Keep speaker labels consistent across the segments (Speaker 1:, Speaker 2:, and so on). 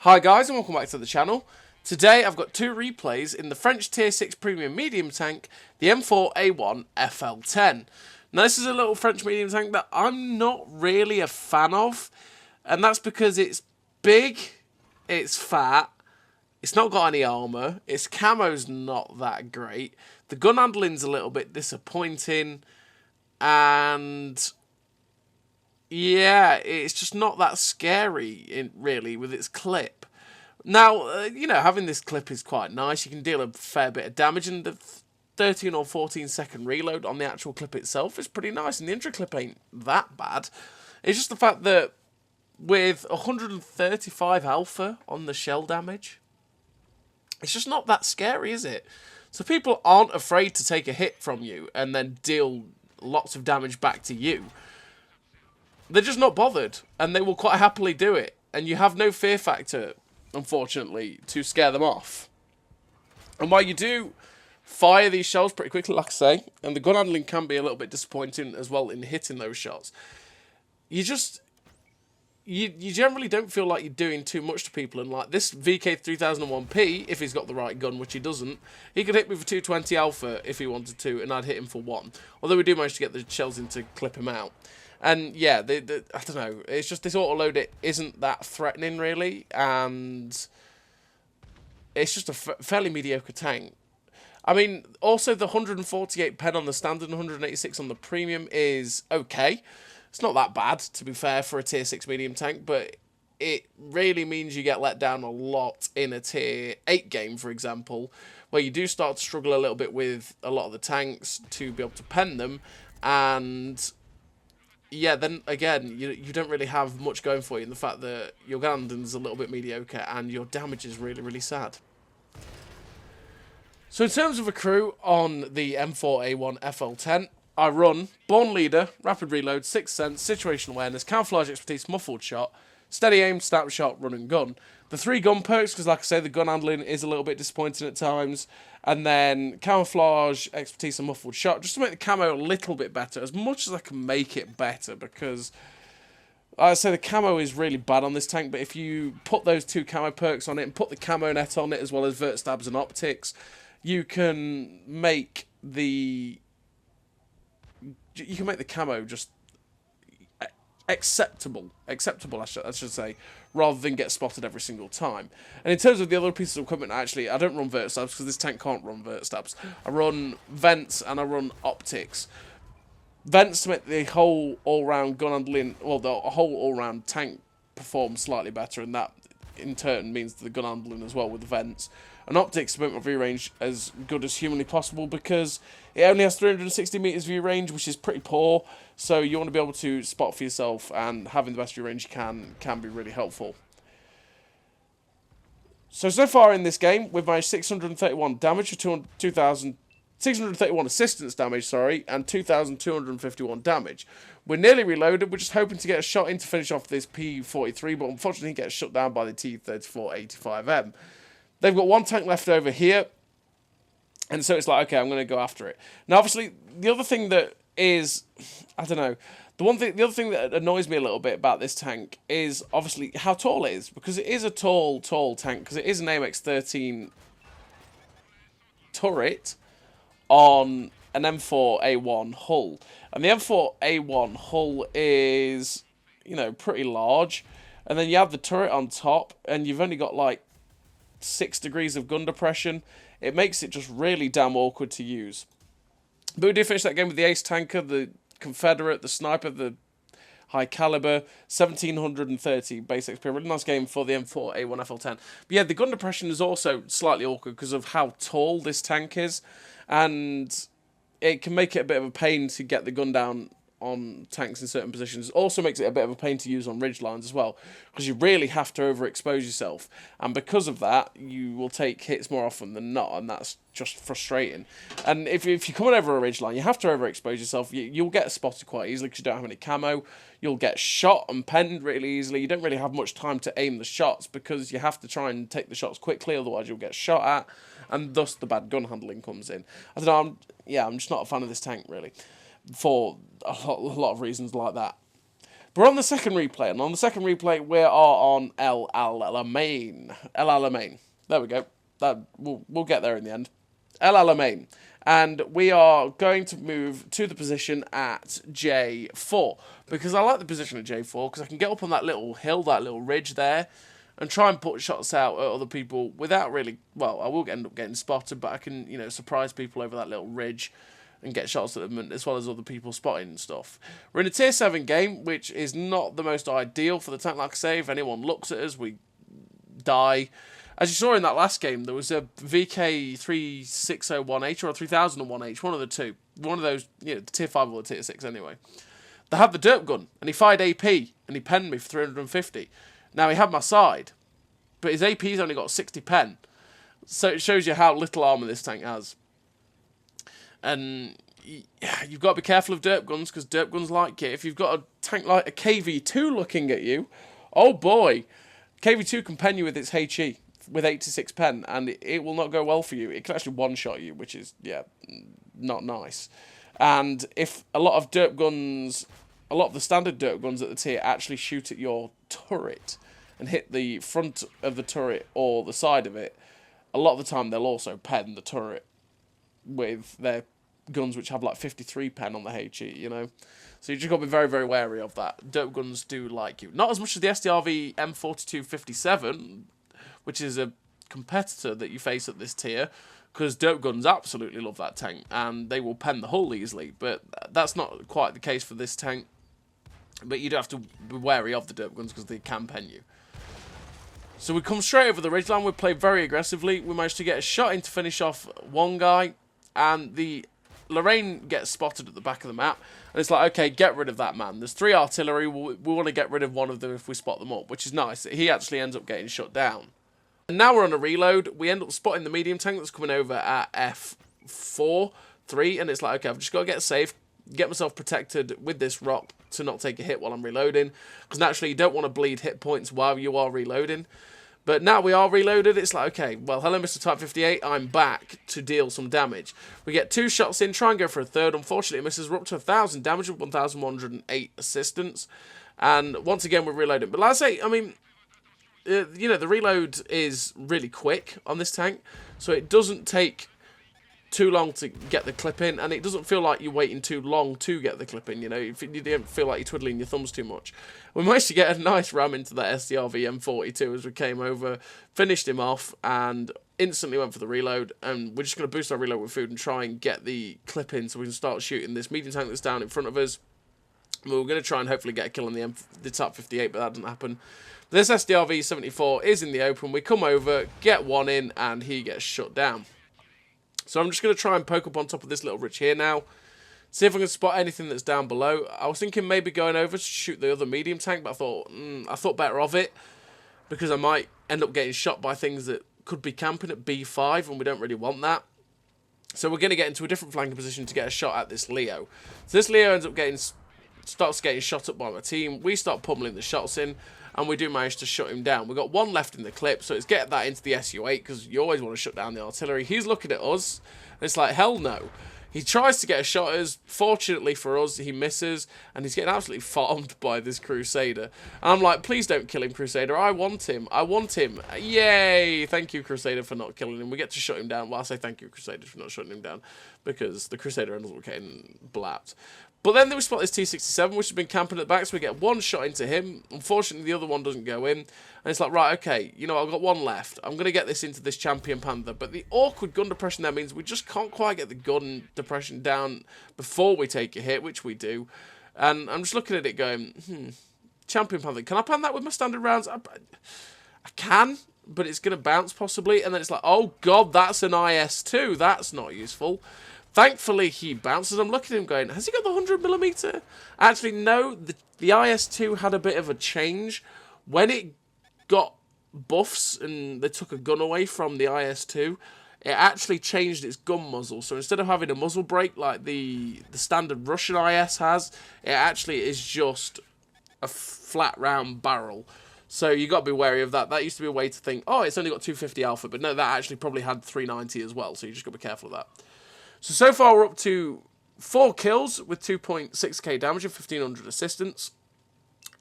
Speaker 1: Hi guys and welcome back to the channel. Today I've got two replays in the French Tier 6 Premium Medium Tank, the M4A1 FL10. Now this is a little French medium tank that I'm not really a fan of, and that's because it's big, it's fat, it's not got any armour, its camo's not that great, the gun handling's a little bit disappointing, and yeah, it's just not that scary, really, with its clip. Now, having this clip is quite nice. You can deal a fair bit of damage, and the 13 or 14 second reload on the actual clip itself is pretty nice, and the intro clip ain't that bad. It's just the fact that with 135 alpha on the shell damage, it's just not that scary, is it? So people aren't afraid to take a hit from you and then deal lots of damage back to you. They're just not bothered, and they will quite happily do it. And you have no fear factor, unfortunately, to scare them off. And while you do fire these shells pretty quickly, like I say, and the gun handling can be a little bit disappointing as well in hitting those shots, you generally don't feel like you're doing too much to people. And like this VK3001P, if he's got the right gun, which he doesn't, he could hit me for 220 alpha if he wanted to, and I'd hit him for 1. Although we do manage to get the shells in to clip him out. And yeah, I don't know, it's just this auto-load, it isn't that threatening really, and it's just a fairly mediocre tank. I mean, also the 148 pen on the standard and 186 on the premium is okay. It's not that bad, to be fair, for a tier 6 medium tank, but it really means you get let down a lot in a tier 8 game, for example, where you do start to struggle a little bit with a lot of the tanks to be able to pen them, and yeah, then again, you don't really have much going for you in the fact that your gun handling's a little bit mediocre and your damage is really, really sad. So in terms of a crew on the M4A1 FL10, I run Born Leader, Rapid Reload, Sixth Sense, Situational Awareness, Camouflage Expertise, Muffled Shot, Steady Aim, Snapshot, Run and Gun. The 3 gun perks, because like I say, the gun handling is a little bit disappointing at times. And then Camouflage, Expertise and Muffled Shot, just to make the camo a little bit better, as much as I can make it better, because like I say, the camo is really bad on this tank, but if you put those 2 camo perks on it and put the camo net on it, as well as vert stabs and optics, you can make the camo just acceptable, I should say, rather than get spotted every single time. And in terms of the other pieces of equipment, actually, I don't run vert stabs because this tank can't run vert stabs. I run vents and I run optics. Vents to make the whole all-round gun handling, well, the whole all-round tank perform slightly better, and that in turn means the gun handling as well with the vents. And optics to make my view range as good as humanly possible, because it only has 360 meters view range, which is pretty poor. So you want to be able to spot for yourself, and having the best view range you can be really helpful. So far in this game, we've managed 631 damage for 631 assistance damage, sorry, and 2,251 damage. We're nearly reloaded. We're just hoping to get a shot in to finish off this P43, but unfortunately he gets shut down by the T3485M. They've got 1 tank left over here, and so it's like, okay, I'm going to go after it. Now, obviously, the other thing that is, I don't know, the other thing that annoys me a little bit about this tank is obviously how tall it is, because it is a tall tank, because it is an AMX-13 turret on an M4A1 hull. And the M4A1 hull is, pretty large, and then you have the turret on top, and you've only got like 6 degrees of gun depression. It makes it just really damn awkward to use. But we did finish that game with the Ace Tanker, the Confederate, the Sniper, the High Caliber, 1730 base XP. Really nice game for the M4A1 FL10. But yeah, the gun depression is also slightly awkward because of how tall this tank is, and it can make it a bit of a pain to get the gun down on tanks in certain positions. It also makes it a bit of a pain to use on ridge lines as well, because you really have to overexpose yourself, and because of that you will take hits more often than not, and that's just frustrating. And if you're coming over a ridge line, you have to overexpose yourself. You'll get spotted quite easily because you don't have any camo. You'll get shot and penned really easily. You don't really have much time to aim the shots because you have to try and take the shots quickly, otherwise you'll get shot at, and thus the bad gun handling comes in. I don't know, I'm just not a fan of this tank really, for a lot of reasons like that. We're on the second replay, and on the second replay, we are on El Alamein. El Alamein. There we go. We'll get there in the end. El Alamein. And we are going to move to the position at J4. Because I like the position at J4, because I can get up on that little hill, that little ridge there, and try and put shots out at other people without really... Well, I will end up getting spotted, but I can, you know, surprise people over that little ridge and get shots at them, as well as other people spotting and stuff. We're in a Tier 7 game, which is not the most ideal for the tank. Like I say, if anyone looks at us, we die. As you saw in that last game, there was a VK3601H or a 3001H, one of the two. One of those, you know, the Tier 5 or the Tier 6 anyway. They had the derp gun, and he fired AP, and he penned me for 350. Now, he had my side, but his AP's only got 60 pen. So it shows you how little armour this tank has. And you've got to be careful of derp guns, because derp guns like it. If you've got a tank like a KV2 looking at you, oh boy, KV2 can pen you with its HE, with 86 pen, and it will not go well for you. It can actually one-shot you, which is, yeah, not nice. And if a lot of derp guns, a lot of the standard derp guns at the tier actually shoot at your turret and hit the front of the turret or the side of it, a lot of the time they'll also pen the turret with their guns which have like 53 pen on the HE, you know. So you just got to be very, very wary of that. Derp guns do like you. Not as much as the SDRV M4257, which is a competitor that you face at this tier, because derp guns absolutely love that tank, and they will pen the hull easily, but that's not quite the case for this tank. But you do have to be wary of the derp guns, because they can pen you. So we come straight over the ridgeline, we play very aggressively, we managed to get a shot in to finish off one guy, and the Lorraine gets spotted at the back of the map, and it's like, okay, get rid of that man. There's 3 artillery, we want to get rid of one of them if we spot them up, which is nice. He actually ends up getting shot down. And now we're on a reload, we end up spotting the medium tank that's coming over at F4-3, and it's like, okay, I've just got to get safe, get myself protected with this rock to not take a hit while I'm reloading, because naturally you don't want to bleed hit points while you are reloading. But now we are reloaded, it's like, okay, well, hello, Mr. Type 58, I'm back to deal some damage. We get 2 shots in, try and go for a third. Unfortunately, it misses. We're up to 1,000 damage with 1,108 assistance. And once again, we're reloading. But like I say, I mean, you know, the reload is really quick on this tank, so it doesn't take too long to get the clip in, and it doesn't feel like you're waiting too long to get the clip in, you know. You don't feel like you're twiddling your thumbs too much. We managed to get a nice ram into that SDRV M42 as we came over, finished him off, and instantly went for the reload. And we're just going to boost our reload with food and try and get the clip in so we can start shooting this medium tank that's down in front of us. We were going to try and hopefully get a kill on the Type 58, but that didn't happen. This SDRV 74 is in the open. We come over, get one in, and he gets shut down. So I'm just going to try and poke up on top of this little ridge here now. See if I can spot anything that's down below. I was thinking maybe going over to shoot the other medium tank, but I thought better of it, because I might end up getting shot by things that could be camping at B5, and we don't really want that. So we're going to get into a different flanking position to get a shot at this Leo. So this Leo ends up starts getting shot up by my team. We start pummeling the shots in, and we do manage to shut him down. We've got 1 left in the clip, so it's get that into the SU-8, because you always want to shut down the artillery. He's looking at us, and it's like, hell no. He tries to get a shot at us. Fortunately for us, he misses, and he's getting absolutely farmed by this Crusader. And I'm like, please don't kill him, Crusader. I want him. I want him. Yay! Thank you, Crusader, for not killing him. We get to shut him down. Well, I say thank you, Crusader, for not shutting him down, because the Crusader ends up getting blapped. But then we spot this T-67, which has been camping at the back, so we get 1 shot into him. Unfortunately, the other one doesn't go in. And it's like, right, okay, you know, I've got 1 left. I'm going to get this into this Champion Panther. But the awkward gun depression there means we just can't quite get the gun depression down before we take a hit, which we do. And I'm just looking at it going, Champion Panther, can I pan that with my standard rounds? I can, but it's going to bounce possibly. And then it's like, oh, God, that's an IS-2. That's not useful. Thankfully, he bounces. I'm looking at him going, has he got the 100mm? Actually, no. The IS-2 had a bit of a change. When it got buffs and they took a gun away from the IS-2, it actually changed its gun muzzle. So instead of having a muzzle brake like the standard Russian IS has, it actually is just a flat round barrel. So you got to be wary of that. That used to be a way to think, oh, it's only got 250 alpha. But no, that actually probably had 390 as well. So you just got to be careful of that. So far we're up to 4 kills with 2.6k damage and 1,500 assistance.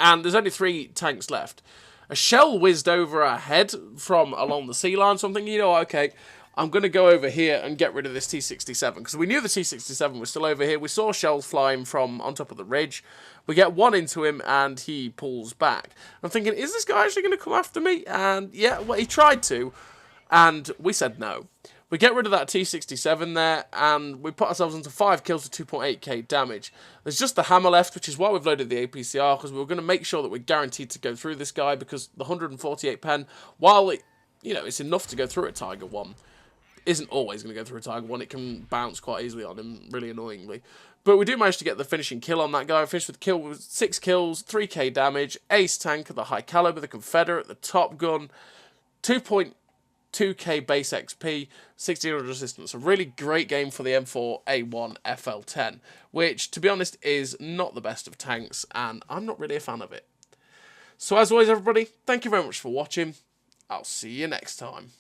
Speaker 1: And there's only 3 tanks left. A shell whizzed over our head from along the sea line, so I'm thinking, you know, okay, I'm going to go over here and get rid of this T-67, because we knew the T-67 was still over here. We saw shells flying from on top of the ridge. We get one into him, and he pulls back. I'm thinking, is this guy actually going to come after me? And yeah, well, he tried to, and we said no. We get rid of that T-67 there, and we put ourselves into 5 kills for 2.8k damage. There's just the hammer left, which is why we've loaded the APCR, because we were going to make sure that we're guaranteed to go through this guy, because the 148 pen, while it, you know, it's enough to go through a Tiger 1, isn't always going to go through a Tiger 1. It can bounce quite easily on him, really annoyingly. But we do manage to get the finishing kill on that guy. I finished with 6 kills, 3k damage, ace tank of the high caliber, the Confederate, the Top Gun, 2.2k base XP, 1600 resistance. A really great game for the M4A1 FL10, which, to be honest, is not the best of tanks, and I'm not really a fan of it. So as always, everybody, thank you very much for watching. I'll see you next time.